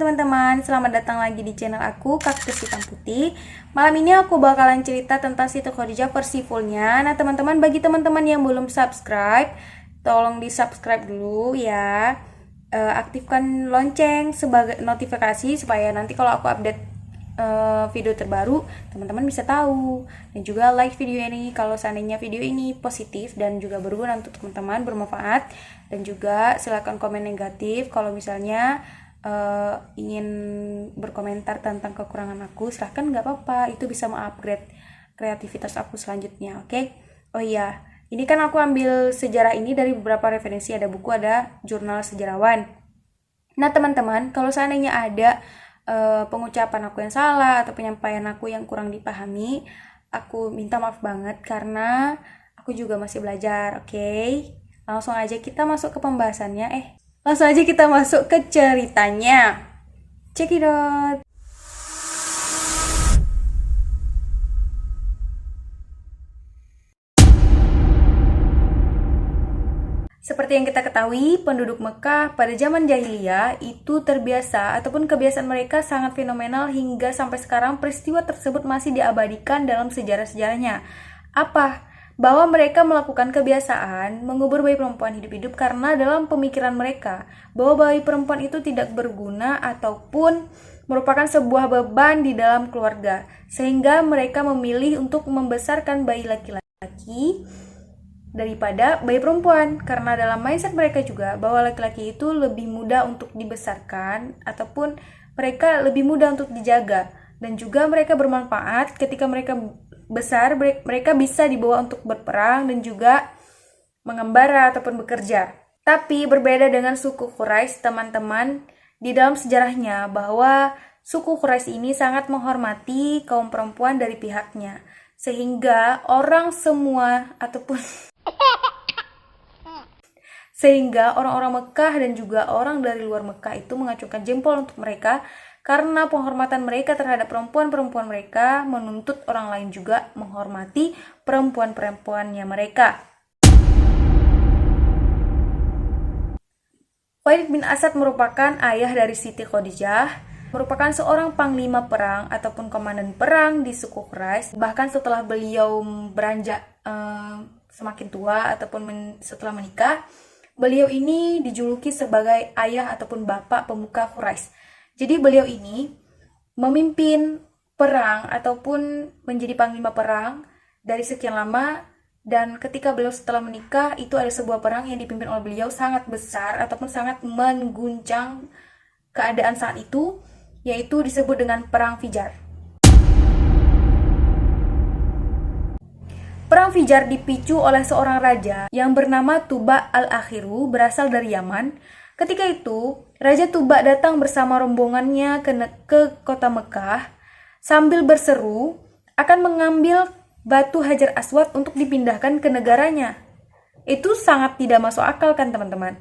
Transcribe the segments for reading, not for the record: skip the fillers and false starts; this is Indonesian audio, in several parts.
teman-teman, selamat datang lagi di channel aku, Kaktus Hitam Putih. Malam ini aku bakalan cerita tentang Siti Khadijah versi fullnya. Nah teman-teman, bagi teman-teman yang belum subscribe, tolong di subscribe dulu ya. Aktifkan lonceng sebagai notifikasi supaya nanti kalau aku update video terbaru, teman-teman bisa tahu. Dan juga like video ini kalau seandainya video ini positif dan juga berguna untuk teman-teman, bermanfaat. Dan juga silakan komen negatif kalau misalnya ingin berkomentar tentang kekurangan aku, silahkan, nggak apa-apa, itu bisa mengupgrade kreativitas aku selanjutnya. Oke? Oh iya, ini kan aku ambil sejarah ini dari beberapa referensi, ada buku, ada jurnal sejarawan. Nah teman-teman, kalau seandainya ada pengucapan aku yang salah atau penyampaian aku yang kurang dipahami, aku minta maaf banget karena aku juga masih belajar. Oke? Langsung aja kita masuk ke pembahasannya. Langsung aja kita masuk ke ceritanya. Check it out. Seperti yang kita ketahui, penduduk Mekah pada zaman jahiliyah itu terbiasa ataupun kebiasaan mereka sangat fenomenal hingga sampai sekarang peristiwa tersebut masih diabadikan dalam sejarah-sejarahnya. Apa? Bahwa mereka melakukan kebiasaan mengubur bayi perempuan hidup-hidup karena dalam pemikiran mereka bahwa bayi perempuan itu tidak berguna ataupun merupakan sebuah beban di dalam keluarga, sehingga mereka memilih untuk membesarkan bayi laki-laki daripada bayi perempuan, karena dalam mindset mereka juga bahwa laki-laki itu lebih mudah untuk dibesarkan ataupun mereka lebih mudah untuk dijaga, dan juga mereka bermanfaat ketika mereka besar, mereka bisa dibawa untuk berperang dan juga mengembara ataupun bekerja. Tapi berbeda dengan suku Quraisy, teman-teman, di dalam sejarahnya bahwa suku Quraisy ini sangat menghormati kaum perempuan dari pihaknya, sehingga orang semua ataupun sehingga orang-orang Mekah dan juga orang dari luar Mekah itu mengacungkan jempol untuk mereka karena penghormatan mereka terhadap perempuan-perempuan mereka menuntut orang lain juga menghormati perempuan-perempuannya mereka. Khalid bin Asad merupakan ayah dari Siti Khadijah, merupakan seorang panglima perang ataupun komandan perang di suku Quraisy. Bahkan setelah beliau beranjak semakin tua ataupun setelah menikah, beliau ini dijuluki sebagai ayah ataupun bapak pemuka Quraisy. Jadi beliau ini memimpin perang ataupun menjadi panglima perang dari sekian lama, dan ketika beliau setelah menikah itu ada sebuah perang yang dipimpin oleh beliau sangat besar ataupun sangat mengguncang keadaan saat itu, yaitu disebut dengan Perang Fijar. Perang Fijar dipicu oleh seorang raja yang bernama Tuba al-Akhiru, berasal dari Yaman. Ketika itu, Raja Tuba datang bersama rombongannya ke kota Mekah sambil berseru akan mengambil batu Hajar Aswad untuk dipindahkan ke negaranya. Itu sangat tidak masuk akal kan teman-teman?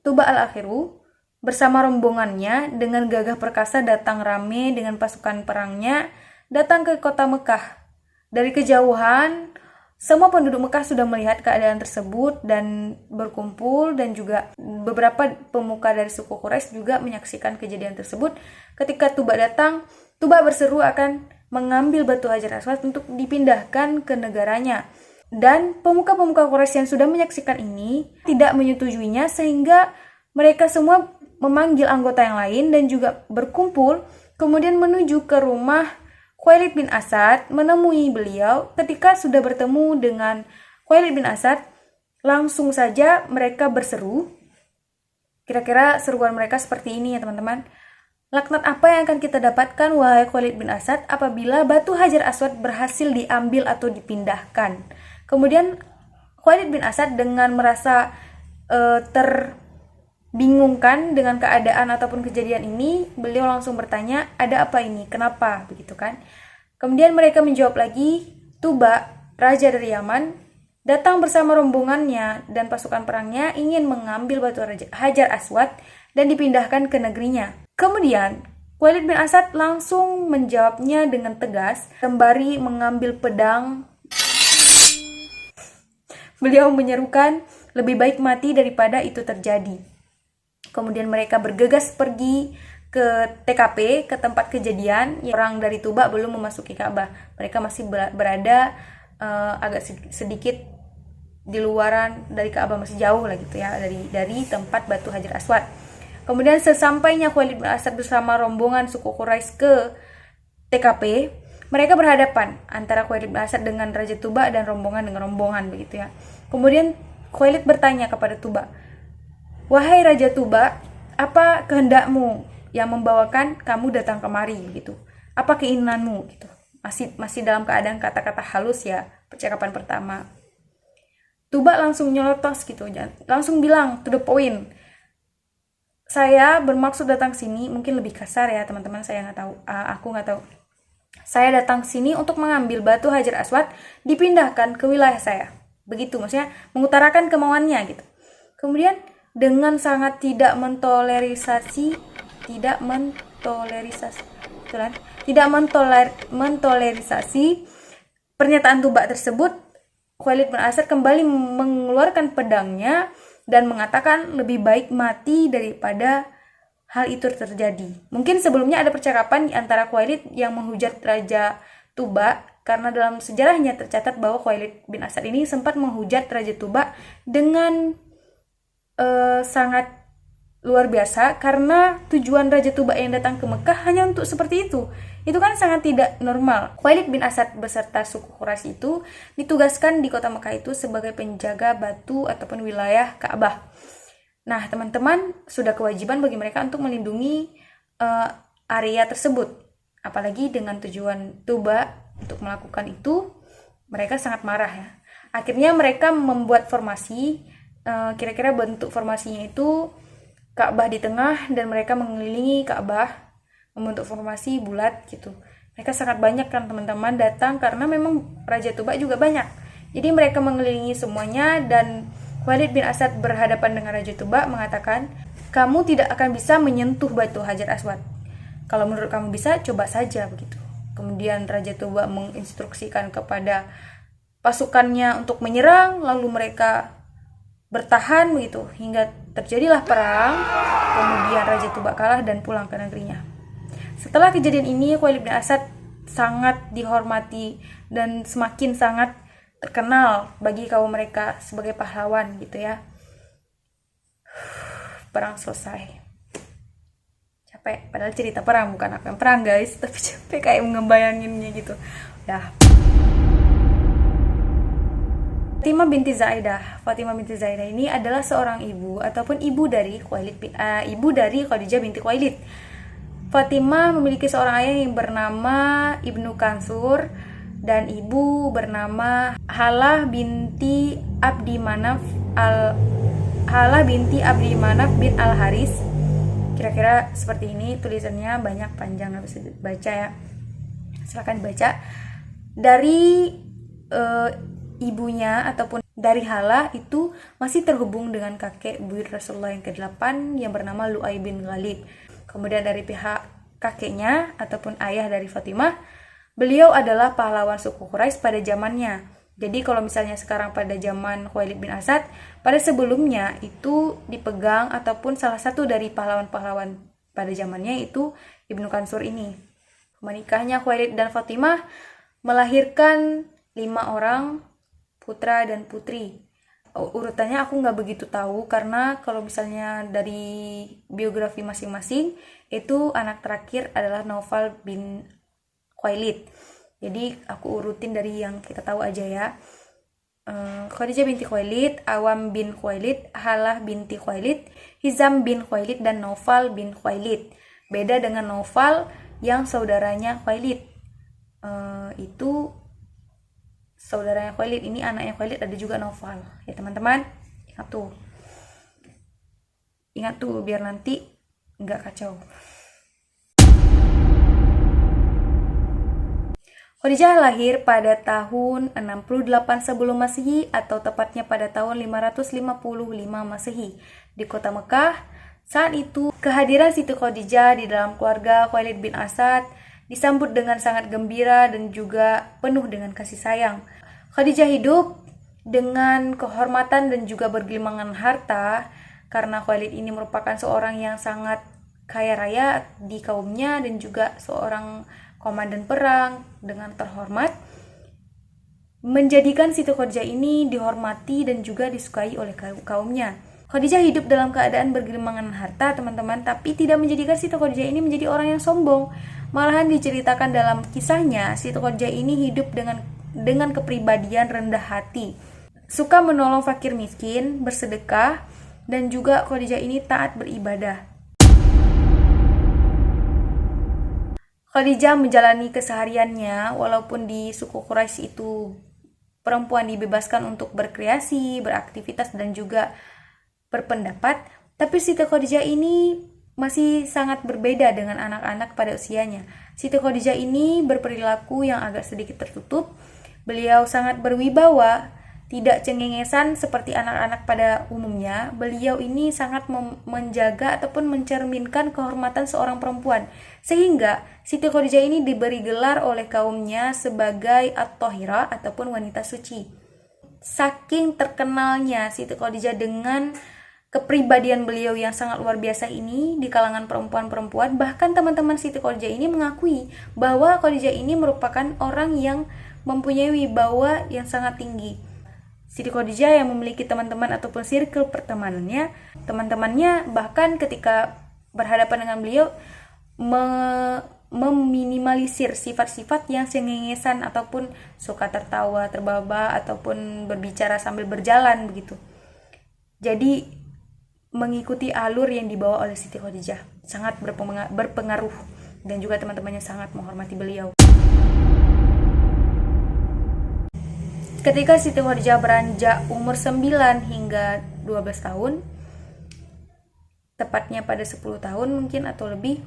Tuba al-Akhiru bersama rombongannya dengan gagah perkasa datang rame dengan pasukan perangnya datang ke kota Mekah. Dari kejauhan, semua penduduk Mekah sudah melihat keadaan tersebut dan berkumpul, dan juga beberapa pemuka dari suku Quraisy juga menyaksikan kejadian tersebut. Ketika Tuba datang, Tuba berseru akan mengambil batu Hajar Aswad untuk dipindahkan ke negaranya. Dan pemuka-pemuka Quraisy yang sudah menyaksikan ini tidak menyetujuinya, sehingga mereka semua memanggil anggota yang lain dan juga berkumpul, kemudian menuju ke rumah Khalid bin Asad, menemui beliau. Ketika sudah bertemu dengan Khalid bin Asad, langsung saja mereka berseru. Kira-kira seruan mereka seperti ini ya teman-teman. Laknat apa yang akan kita dapatkan wahai Khalid bin Asad apabila batu Hajar Aswad berhasil diambil atau dipindahkan? Kemudian Khalid bin Asad dengan merasa terbingungkan dengan keadaan ataupun kejadian ini, beliau langsung bertanya, ada apa ini? Kenapa? Begitu kan? Kemudian mereka menjawab lagi, Tuba, raja dari Yaman, datang bersama rombongannya dan pasukan perangnya ingin mengambil batu Hajar Aswad dan dipindahkan ke negerinya. Kemudian Khalid bin Asad langsung menjawabnya dengan tegas, sembari mengambil pedang. Beliau menyerukan, lebih baik mati daripada itu terjadi. Kemudian mereka bergegas pergi ke TKP, ke tempat kejadian. Orang dari Tuba belum memasuki Ka'bah. Mereka masih berada agak sedikit di luaran dari Ka'bah, masih jauh lah gitu ya, dari tempat batu Hajar Aswad. Kemudian sesampainya Khalid bin Asad bersama rombongan suku Quraisy ke TKP, mereka berhadapan antara Khalid bin Asad dengan Raja Tuba dan rombongan dengan rombongan begitu ya. Kemudian Khalid bertanya kepada Tuba, "Wahai Raja Tuba, apa kehendakmu yang membawakan kamu datang kemari begitu? Apa keinginanmu?" gitu. Masih dalam keadaan kata-kata halus ya, percakapan pertama. Tuba langsung nyelotos gitu, langsung bilang to the point. "Saya bermaksud datang sini," mungkin lebih kasar ya teman-teman, saya nggak tahu, aku nggak tahu. "Saya datang sini untuk mengambil batu Hajar Aswad dipindahkan ke wilayah saya." Begitu, maksudnya mengutarakan kemauannya gitu. Kemudian dengan sangat tidak mentolerisasi pernyataan Tuba tersebut, Khalid bin Asad kembali mengeluarkan pedangnya dan mengatakan lebih baik mati daripada hal itu terjadi. Mungkin sebelumnya ada percakapan di antara Khalid yang menghujat Raja Tuba, karena dalam sejarahnya tercatat bahwa Khalid bin Asad ini sempat menghujat Raja Tuba dengan sangat luar biasa, karena tujuan Raja Tuba yang datang ke Mekah hanya untuk seperti itu. Itu kan sangat tidak normal. Khalid bin Asad beserta suku Quraisy itu ditugaskan di kota Mekah itu sebagai penjaga batu ataupun wilayah Ka'bah. Nah, teman-teman, sudah kewajiban bagi mereka untuk melindungi area tersebut. Apalagi dengan tujuan Tuba untuk melakukan itu, mereka sangat marah ya. Akhirnya mereka membuat formasi, kira-kira bentuk formasinya itu Ka'bah di tengah dan mereka mengelilingi Ka'bah membentuk formasi bulat gitu. Mereka sangat banyak kan teman-teman datang karena memang Raja Tuba juga banyak. Jadi mereka mengelilingi semuanya dan Khalid bin Asad berhadapan dengan Raja Tuba mengatakan, "Kamu tidak akan bisa menyentuh batu Hajar Aswad. Kalau menurut kamu bisa, coba saja," begitu. Kemudian Raja Tuba menginstruksikan kepada pasukannya untuk menyerang, lalu mereka bertahan begitu hingga terjadilah perang. Kemudian Raja Tuba kalah dan pulang ke negerinya. Setelah kejadian ini, Khalid bin Asad sangat dihormati dan semakin sangat terkenal bagi kaum mereka sebagai pahlawan gitu ya. Perang selesai. Capek, padahal cerita perang, bukan aku yang perang guys, tapi capek kayak ngebayanginnya gitu. Dah. Fatimah binti Zaidah ini adalah seorang ibu ataupun ibu dari Khadijah binti Khuwailid. Fatimah memiliki seorang ayah yang bernama Ibnu Kansur dan ibu bernama Halah binti Abdi Manaf bin Al Haris. Kira-kira seperti ini tulisannya, banyak panjang, nggak bisa dibaca ya. Silakan dibaca. Dari ibunya ataupun dari Halah itu masih terhubung dengan kakek buyut Rasulullah yang ke-8 yang bernama Lu'ay bin Ghalib. Kemudian dari pihak kakeknya ataupun ayah dari Fatimah, beliau adalah pahlawan suku Quraisy pada zamannya. Jadi kalau misalnya sekarang pada zaman Khalid bin Asad, pada sebelumnya itu dipegang ataupun salah satu dari pahlawan-pahlawan pada zamannya itu Ibnu Kansur ini. Menikahnya Khalid dan Fatimah melahirkan 5 orang putra dan putri. Urutannya aku nggak begitu tahu karena kalau misalnya dari biografi masing-masing itu anak terakhir adalah Naufal bin Khuwailid. Jadi aku urutin dari yang kita tahu aja ya. Khadijah binti Khuwailid, Awam bin Khuwailid, Halah binti Khuwailid, Hizam bin Khuwailid, dan Naufal bin Khuwailid. Beda dengan Naufal yang saudaranya Khuwailid. Itu saudaranya Khuwailid, ini anaknya Khuwailid, ada juga Naufal ya teman-teman. Ingat tuh biar nanti nggak kacau. Khadijah lahir pada tahun 68 sebelum Masehi atau tepatnya pada tahun 555 Masehi di kota Mekah. Saat itu kehadiran Siti Khadijah di dalam keluarga Khalid bin Asad disambut dengan sangat gembira dan juga penuh dengan kasih sayang. Khadijah hidup dengan kehormatan dan juga bergelimangan harta karena Khalid ini merupakan seorang yang sangat kaya raya di kaumnya dan juga seorang komandan perang dengan terhormat, menjadikan Siti Khadijah ini dihormati dan juga disukai oleh kaumnya. Khadijah hidup dalam keadaan bergelimangan harta, teman-teman, tapi tidak menjadikan Siti Khadijah ini menjadi orang yang sombong. Malahan diceritakan dalam kisahnya, Siti Khadijah ini hidup dengan kepribadian rendah hati, suka menolong fakir miskin, bersedekah, dan juga Khadijah ini taat beribadah. Khadijah menjalani kesehariannya walaupun di suku Quraisy itu perempuan dibebaskan untuk berkreasi, beraktivitas, dan juga berpendapat, tapi Siti Khadijah ini masih sangat berbeda dengan anak-anak pada usianya. Siti Khadijah ini berperilaku yang agak sedikit tertutup. Beliau sangat berwibawa, tidak cengengesan seperti anak-anak pada umumnya. Beliau ini sangat menjaga ataupun mencerminkan kehormatan seorang perempuan, sehingga Siti Khadijah ini diberi gelar oleh kaumnya sebagai At-Thahirah ataupun wanita suci. Saking terkenalnya Siti Khadijah dengan kepribadian beliau yang sangat luar biasa ini di kalangan perempuan-perempuan, bahkan teman-teman Siti Khadijah ini mengakui bahwa Khadijah ini merupakan orang yang mempunyai wibawa yang sangat tinggi. Siti Khadijah yang memiliki teman-teman ataupun circle pertemanannya, teman-temannya bahkan ketika berhadapan dengan beliau meminimalisir sifat-sifat yang cengengesan ataupun suka tertawa, terbaba, ataupun berbicara sambil berjalan begitu. Jadi mengikuti alur yang dibawa oleh Siti Khadijah sangat berpengaruh, dan juga teman-temannya sangat menghormati beliau. Ketika Siti Khadijah beranjak umur 9 hingga 12 tahun, tepatnya pada 10 tahun mungkin atau lebih,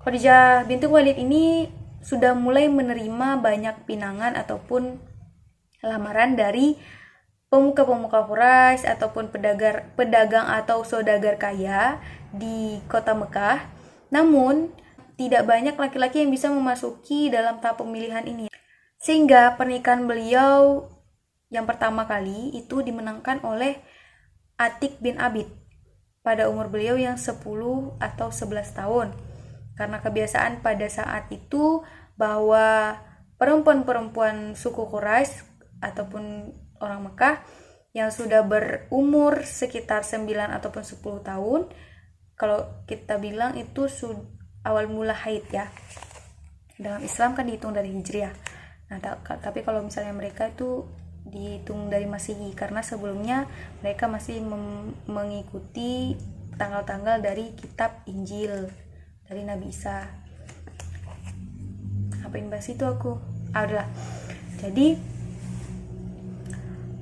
Khadijah binti Khuwailid ini sudah mulai menerima banyak pinangan ataupun lamaran dari pemuka-pemuka Quraisy ataupun pedagang atau saudagar kaya di kota Mekah. Namun, tidak banyak laki-laki yang bisa memasuki dalam tahap pemilihan ini. Sehingga pernikahan beliau yang pertama kali itu dimenangkan oleh Atik bin Abid pada umur beliau yang 10 atau 11 tahun. Karena kebiasaan pada saat itu bahwa perempuan-perempuan suku Quraisy ataupun orang Mekah yang sudah berumur sekitar 9 ataupun 10 tahun, kalau kita bilang itu awal mula haid ya. Dalam Islam kan dihitung dari Hijriah. Nah, tapi kalau misalnya mereka itu dihitung dari Masehi, karena sebelumnya mereka masih mengikuti tanggal-tanggal dari kitab Injil dari Nabi Isa. Ngapain bahas itu aku? Adalah. Jadi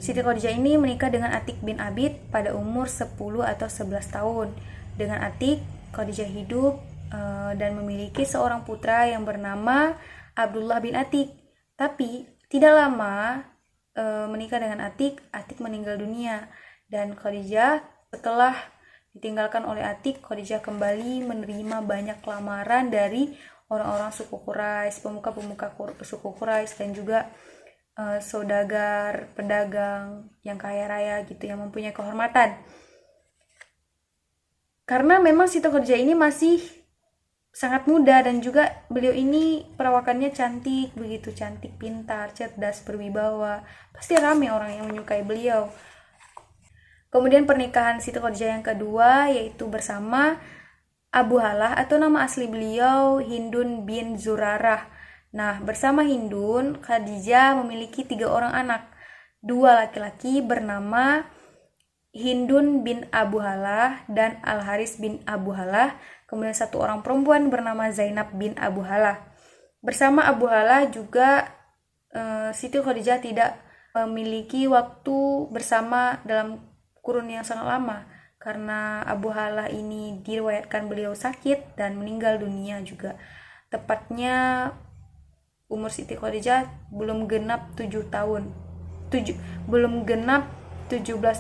Siti Khadijah ini menikah dengan Atik bin Abid pada umur 10 atau 11 tahun. Dengan Atik, Khadijah hidup dan memiliki seorang putra yang bernama Abdullah bin Atik. Tapi tidak lama menikah dengan Atik meninggal dunia, dan Khadijah setelah ditinggalkan oleh Atik, Khadijah kembali menerima banyak lamaran dari orang-orang suku Quraisy, pemuka-pemuka suku Quraisy, dan juga saudagar, pedagang yang kaya raya gitu, yang mempunyai kehormatan. Karena memang Siti Khadijah ini masih sangat muda, dan juga beliau ini perawakannya cantik, begitu cantik, pintar, cerdas, berwibawa. Pasti ramai orang yang menyukai beliau. Kemudian pernikahan Siti Khadijah yang kedua yaitu bersama Abu Halah, atau nama asli beliau Hindun bin Zurarah. Nah, bersama Hindun, Khadijah memiliki 3 orang anak. 2 laki-laki bernama Hindun bin Abu Halah dan Al-Haris bin Abu Halah. Kemudian 1 orang perempuan bernama Zainab bin Abu Halah. Bersama Abu Halah juga Siti Khadijah tidak memiliki waktu bersama dalam kurun yang sangat lama, karena Abu Halah ini diriwayatkan beliau sakit dan meninggal dunia juga. Tepatnya umur Siti Khadijah belum genap 17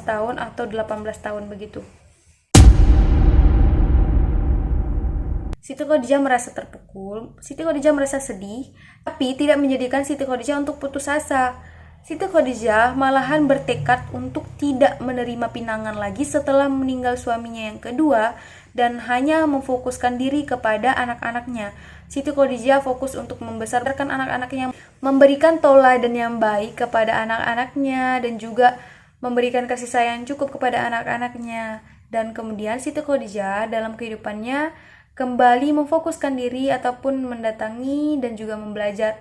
tahun atau 18 tahun begitu. Siti Khadijah merasa terpukul, Siti Khadijah merasa sedih, tapi tidak menjadikan Siti Khadijah untuk putus asa. Siti Khadijah malahan bertekad untuk tidak menerima pinangan lagi setelah meninggal suaminya yang kedua dan hanya memfokuskan diri kepada anak-anaknya. Siti Khadijah fokus untuk membesarkan anak-anaknya, memberikan tauladan yang baik kepada anak-anaknya dan juga memberikan kasih sayang cukup kepada anak-anaknya. Dan kemudian Siti Khadijah dalam kehidupannya kembali memfokuskan diri ataupun mendatangi dan juga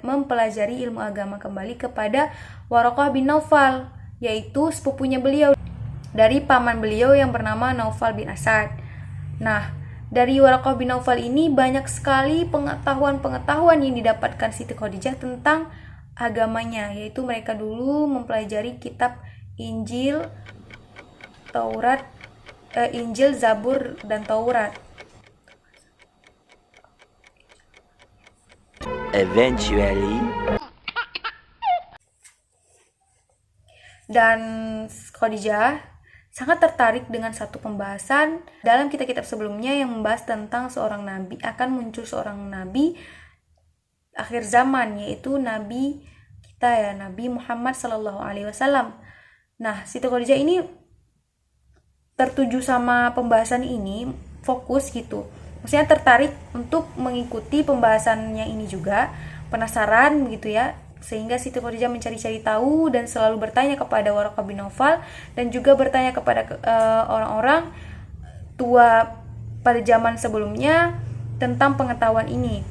mempelajari ilmu agama kembali kepada Waraqah bin Naufal, yaitu sepupunya beliau dari paman beliau yang bernama Naufal bin Asad. Nah, dari Waraqah bin Naufal ini banyak sekali pengetahuan-pengetahuan yang didapatkan Siti Khadijah tentang agamanya, yaitu mereka dulu mempelajari kitab Injil, Injil, Zabur, dan Taurat. Eventually. Dan Khadijah sangat tertarik dengan satu pembahasan dalam kitab-kitab sebelumnya yang membahas tentang seorang nabi, akan muncul seorang nabi akhir zaman, yaitu nabi kita ya, Nabi Muhammad SAW. Nah, Siti Khadijah ini tertuju sama pembahasan ini, fokus gitu. Maksudnya tertarik untuk mengikuti pembahasannya ini juga, penasaran gitu ya, sehingga Siti Khadijah mencari-cari tahu dan selalu bertanya kepada Waraqah bin Naufal dan juga bertanya kepada orang-orang tua pada zaman sebelumnya tentang pengetahuan ini.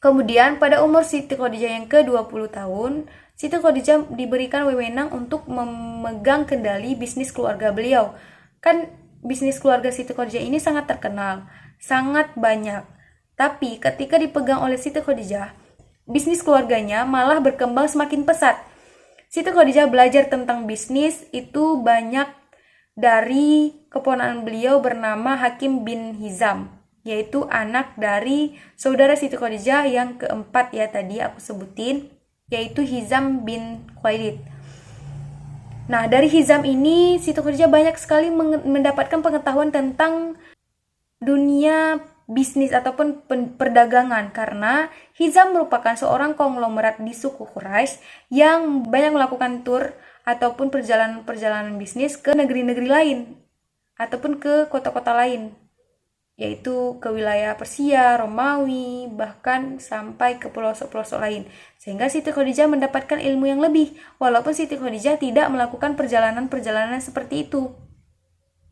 Kemudian pada umur Siti Khadijah yang ke-20 tahun, Siti Khadijah diberikan wewenang untuk memegang kendali bisnis keluarga beliau. Kan bisnis keluarga Siti Khadijah ini sangat terkenal, sangat banyak. Tapi ketika dipegang oleh Siti Khadijah, bisnis keluarganya malah berkembang semakin pesat. Siti Khadijah belajar tentang bisnis itu banyak dari keponakan beliau bernama Hakim bin Hizam, yaitu anak dari saudara Siti Khadijah yang keempat ya tadi aku sebutin, yaitu Hizam bin Khuwailid. Nah, dari Hizam ini Siti Khadijah banyak sekali mendapatkan pengetahuan tentang dunia bisnis ataupun perdagangan, karena Hizam merupakan seorang konglomerat di suku Quraisy yang banyak melakukan tur ataupun perjalanan bisnis ke negeri-negeri lain ataupun ke kota-kota lain, yaitu ke wilayah Persia, Romawi, bahkan sampai ke pelosok-pelosok lain. Sehingga Siti Khadijah mendapatkan ilmu yang lebih, walaupun Siti Khadijah tidak melakukan perjalanan-perjalanan seperti itu.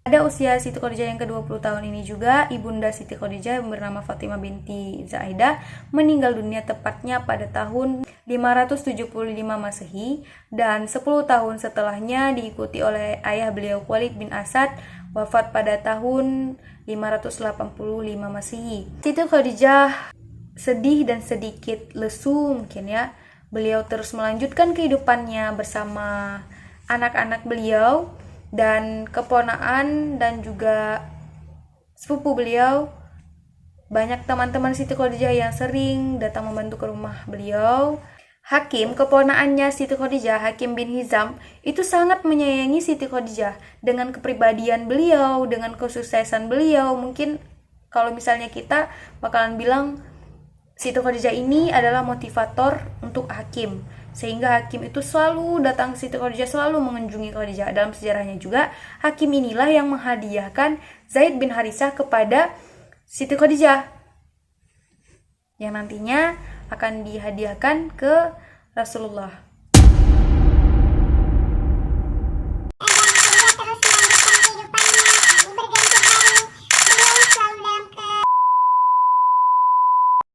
Pada usia Siti Khadijah yang ke-20 tahun ini juga, ibunda Siti Khadijah yang bernama Fatimah binti Zaidah meninggal dunia tepatnya pada tahun 575 Masehi, dan 10 tahun setelahnya diikuti oleh ayah beliau Khalid bin Asad, wafat pada tahun 585 Masehi. Siti Khadijah sedih dan sedikit lesu mungkin ya. Beliau terus melanjutkan kehidupannya bersama anak-anak beliau dan keponaan dan juga sepupu beliau. Banyak teman-teman Siti Khadijah yang sering datang membantu ke rumah beliau. Hakim, keponaannya Siti Khadijah, Hakim bin Hizam, itu sangat menyayangi Siti Khadijah dengan kepribadian beliau, dengan kesuksesan beliau. Mungkin kalau misalnya kita bakalan bilang Siti Khadijah ini adalah motivator untuk Hakim, sehingga Hakim itu selalu datang ke Siti Khadijah, selalu mengunjungi Khadijah. Dalam sejarahnya juga, Hakim inilah yang menghadiahkan Zaid bin Harithah kepada Siti Khadijah, yang nantinya akan dihadiahkan ke Rasulullah.